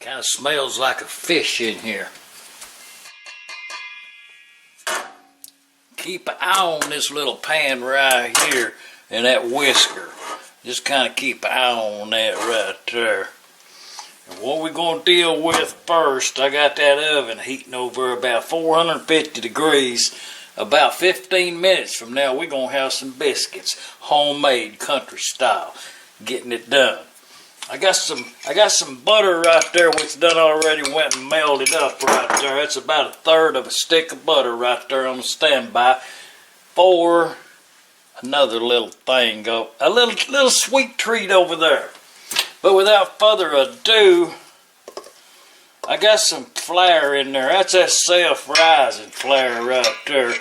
Kind of smells like a fish in here. Keep an eye on this little pan right here and that whisker. Just kind of keep an eye on that right there. And what we're going to deal with first, I got that oven heating over about 450 degrees. About 15 minutes from now, we're going to have some biscuits, homemade, country style, getting it done. I got some butter right there, which done already went and melted up right there. That's about 1/3 of a stick of butter right there on the standby for another little thing, a little sweet treat over there. But without further ado, I got some flour in there. That's that self-rising flour right there.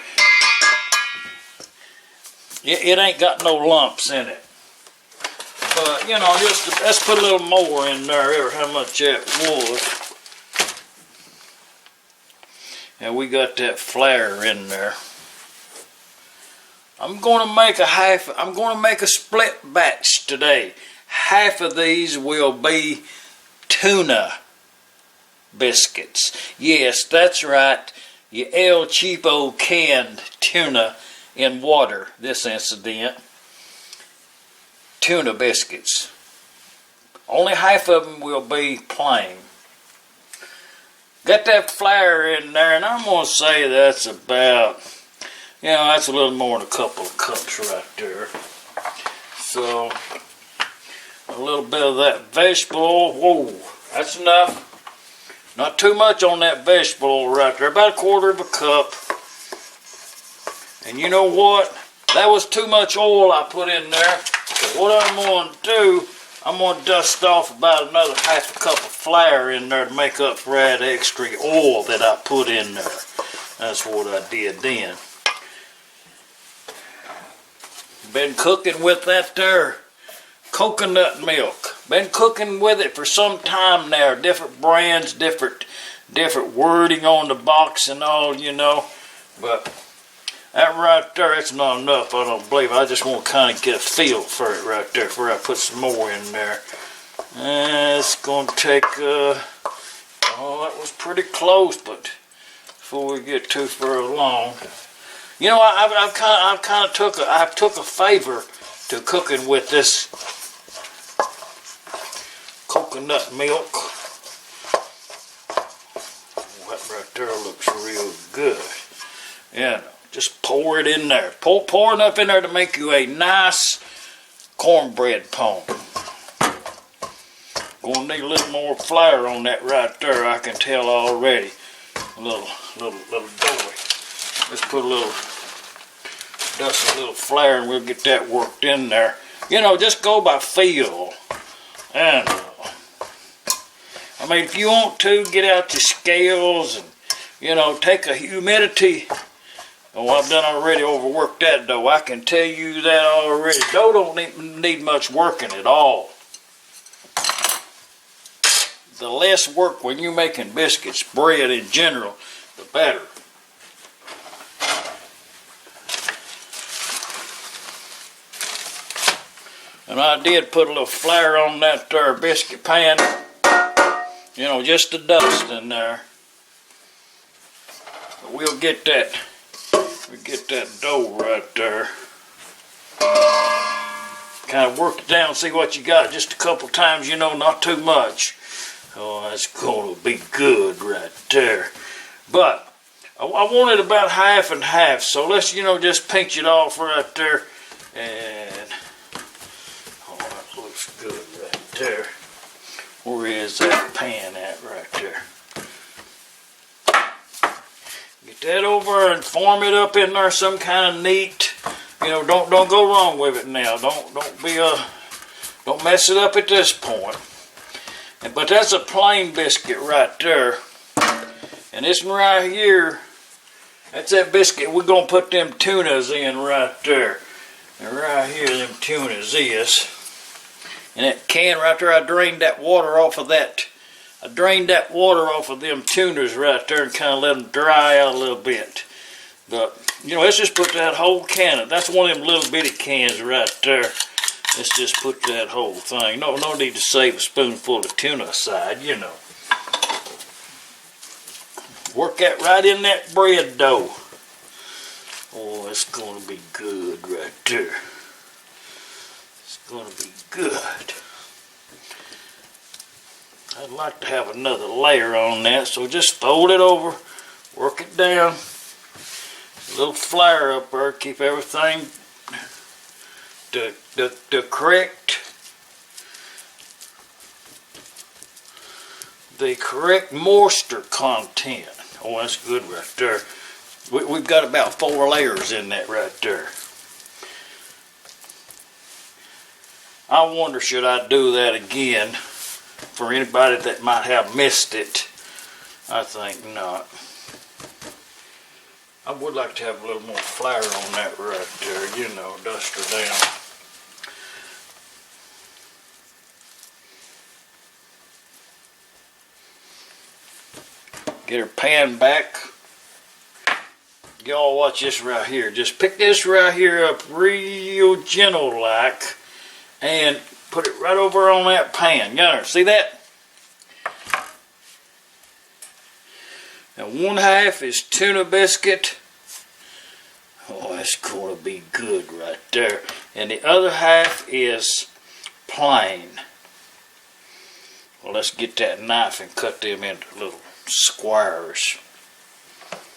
It ain't got no lumps in it. But, you know, just let's put a little more in there, how much that was. And we got that flour in there. I'm going to make a split batch today. Half of these will be tuna biscuits. Yes, that's right. Your El Cheapo canned tuna in water, this incident. Tuna biscuits. Only half of them will be plain. Got that flour in there, and I'm going to say that's about, you know, that's a little more than a couple of cups right there. So, a little bit of that vegetable oil. Whoa, that's enough. Not too much on that vegetable oil right there. About 1/4 of a cup. And you know what? That was too much oil I put in there. So what I'm going to do, I'm going to dust off about another 1/2 cup of flour in there to make up for that extra oil that I put in there. That's what I did then. Been cooking with that there coconut milk. Been cooking with it for some time now. Different brands, different wording on the box and all, you know. But that right there, that's not enough, I don't believe. I just want to kind of get a feel for it right there before I put some more in there. And it's going to take, oh, that was pretty close, but before we get too far along. You know, I took a favor to cooking with this coconut milk. That right there looks real good. Yeah. Just pour it in there. Pour enough in there to make you a nice cornbread pone. Gonna need a little more flour on that right there. I can tell already. A little doughy. Let's put dust a little flour and we'll get that worked in there. You know, just go by feel. And I mean, if you want to, get out your scales and, you know, take a humidity. Oh, I've done already overworked that dough. I can tell you that already. Dough don't need much working at all. The less work when you're making biscuits, bread in general, the better. And I did put a little flour on that there biscuit pan. You know, just the dust in there. But we'll get that. We get that dough right there. Kind of work it down, see what you got. Just a couple times, you know, not too much. Oh, that's going to be good right there. But I want it about half and half. So let's, you know, just pinch it off right there. And oh, that looks good right there. Where is that pan at right there? Get that over and form it up in there some kind of neat. You know, don't go wrong with it now. Don't mess it up at this point. But that's a plain biscuit right there. And this one right here, that's that biscuit. We're gonna put them tunas in right there. And right here, them tunas is. And that can right there, I drained that water off of that. I drained that water off of them tunas right there and kind of let them dry out a little bit. But, you know, let's just put that whole can in. That's one of them little bitty cans right there. Let's just put that whole thing. No need to save a spoonful of tuna aside, you know. Work that right in that bread dough. Oh, it's gonna be good right there. It's gonna be good. I'd like to have another layer on that, so just fold it over, work it down. A little flour up there, keep everything the correct moisture content. Oh, that's good right there. We've got about 4 layers in that right there. I wonder, should I do that again for anybody that might have missed it? I think not. I would like to have a little more flour on that right there, you know, dust her down. Get her pan back. Y'all watch this right here. Just pick this right here up real gentle like and put it right over on that pan. Y'all see that? Now 1/2 is tuna biscuit. Oh, that's going to be good right there. And the other half is plain. Well, let's get that knife and cut them into little squares.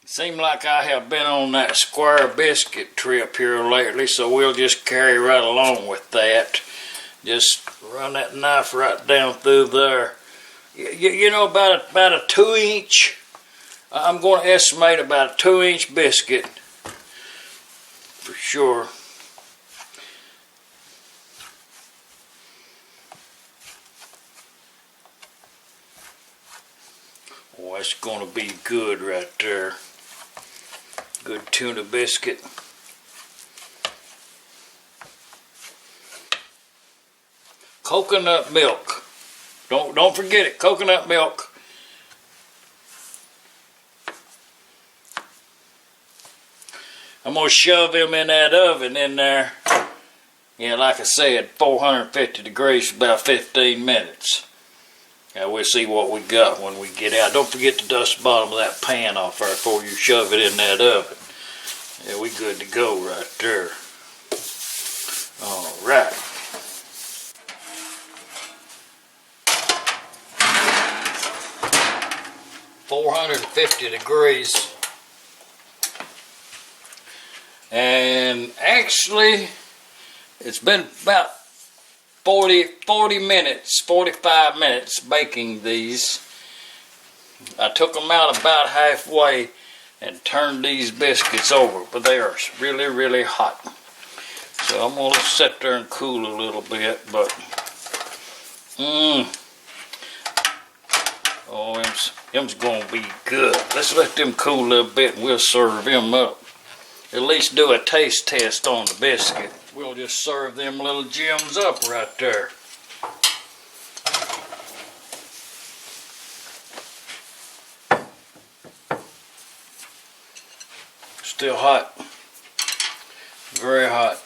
Seems like I have been on that square biscuit trip here lately, so we'll just carry right along with that. Just run that knife right down through there. You know, about a 2-inch. I'm going to estimate about a 2-inch biscuit for sure. Oh, that's going to be good right there. Good tuna biscuit. Coconut milk. Don't forget it. Coconut milk. I'm going to shove them in that oven in there. Yeah, like I said, 450 degrees for about 15 minutes. Now we'll see what we got when we get out. Don't forget to dust the bottom of that pan off there before you shove it in that oven. Yeah, we good to go right there. All right. $450 degrees. And actually, it's been about 40 minutes, 45 minutes baking these. I took them out about halfway and turned these biscuits over, but they are really, really hot. So I'm going to sit there and cool a little bit, but oh, them's going to be good. Let's let them cool a little bit and we'll serve them up. At least do a taste test on the biscuit. We'll just serve them little gems up right there. Still hot. Very hot.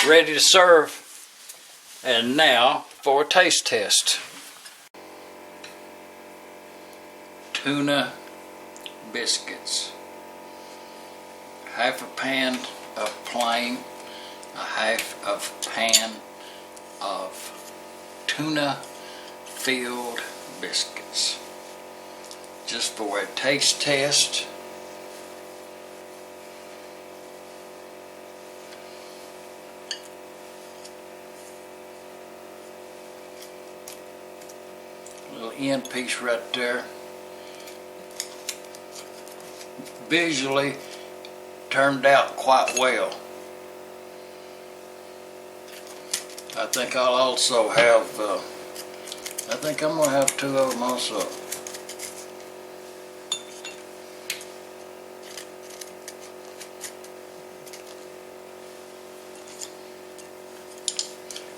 Ready to serve. And now for a taste test. Tuna biscuits. Half a pan of plain, a half of pan of tuna filled biscuits. Just for a taste test. Little end piece right there. visually turned out quite well. I think I'll also have, I think I'm going to have 2 of them also.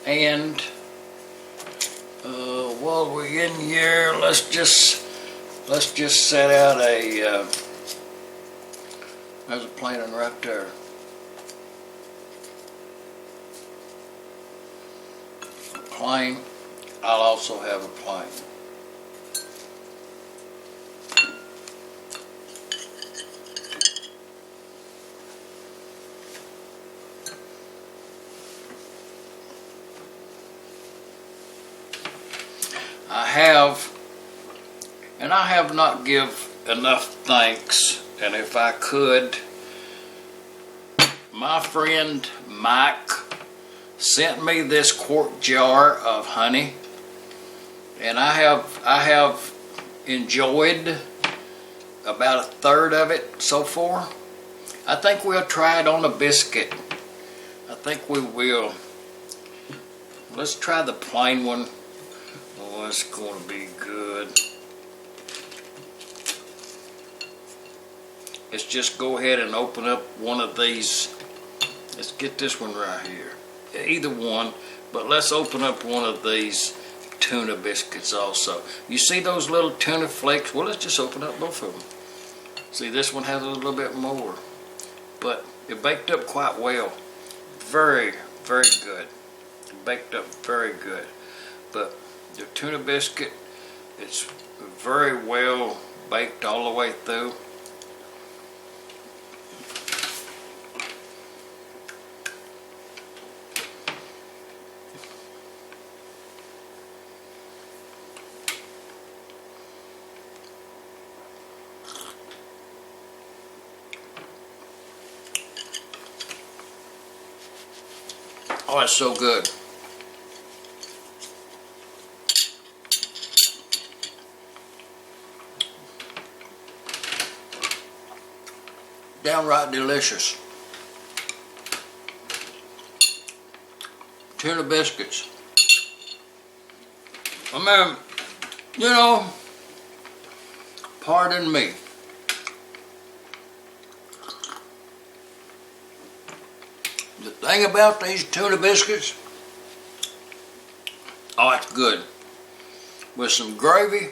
And while we're in here, let's just set out a, there's a planing right there. A plane. I'll also have a plane. I have not give enough thanks, and if I could, my friend Mike sent me this quart jar of honey, and I have enjoyed about 1/3 of it so far. I think we'll try it on a biscuit. I think we will. Let's try the plain one. Oh, it's going to be good. Let's just go ahead and open up one of these. Let's get this one right here. Either one, but let's open up one of these tuna biscuits also. You see those little tuna flakes? Well, let's just open up both of them. See, this one has a little bit more, but it baked up quite well. Very, very good. It baked up very good. But the tuna biscuit, it's very well baked all the way through. Oh, it's so good. Downright delicious. Tuna biscuits. I mean, you know, pardon me. The thing about these tuna biscuits, oh, it's good. With some gravy,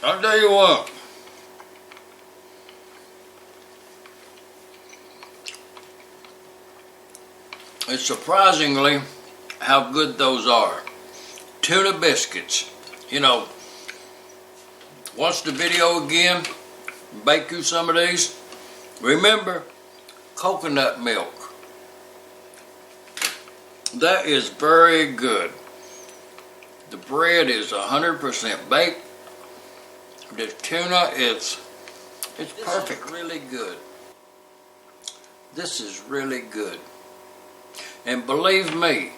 I'll tell you what. It's surprisingly how good those are. Tuna biscuits. You know, watch the video again, bake you some of these. Remember, coconut milk. That is very good. The bread is 100% baked. The tuna it's perfect. Really good. This is really good. And believe me,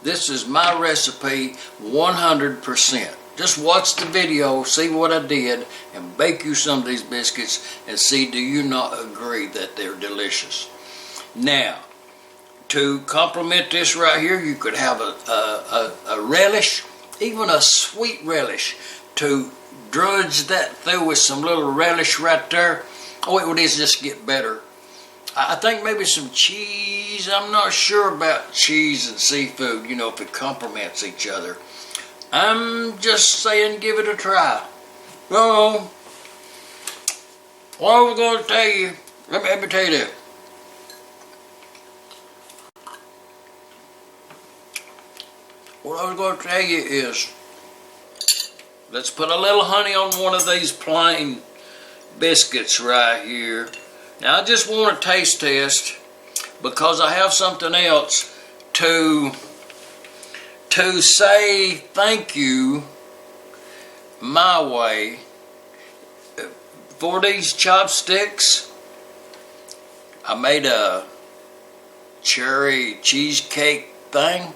this is my recipe 100%. Just watch the video, see what I did, and bake you some of these biscuits and see, do you not agree that they're delicious? Now, to complement this right here, you could have a relish, even a sweet relish, to drudge that through with some little relish right there. Oh, it would just get better. I think maybe some cheese. I'm not sure about cheese and seafood, you know, if it complements each other. I'm just saying, give it a try. So, what I was going to tell you, let me tell you this. What I was going to tell you is, let's put a little honey on one of these plain biscuits right here. Now I just want a taste test because I have something else to say thank you my way for these chopsticks. I made a cherry cheesecake thing,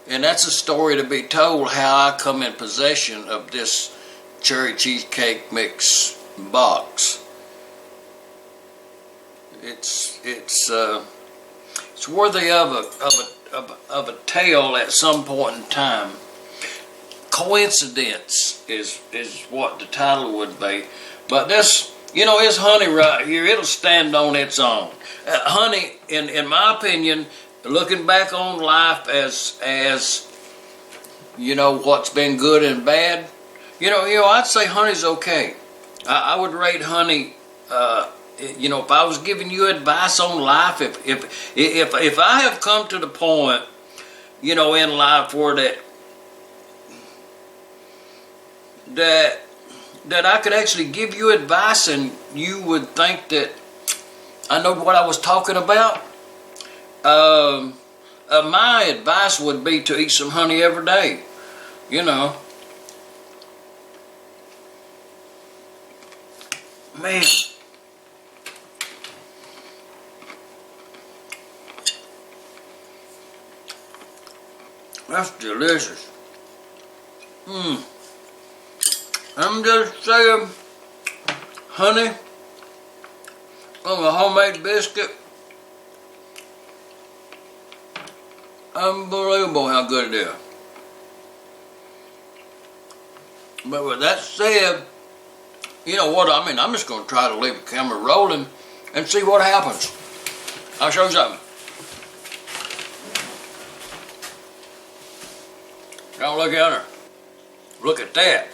and that's a story to be told how I come in possession of this cherry cheesecake mix box. It's worthy of a tale at some point in time. Coincidence is what the title would be. But this, you know, this honey right here, it'll stand on its own. Honey, in my opinion, looking back on life as you know, what's been good and bad, you know, I'd say honey's okay. I would rate honey. You know, if I was giving you advice on life, if I have come to the point, you know, in life where that I could actually give you advice and you would think that I know what I was talking about, my advice would be to eat some honey every day, you know. Man. That's delicious. I'm just saying, honey on a homemade biscuit. Unbelievable how good it is. But with that said, you know what I mean, I'm just going to try to leave the camera rolling and see what happens. I'll show you something. Don't look at her. Look at that.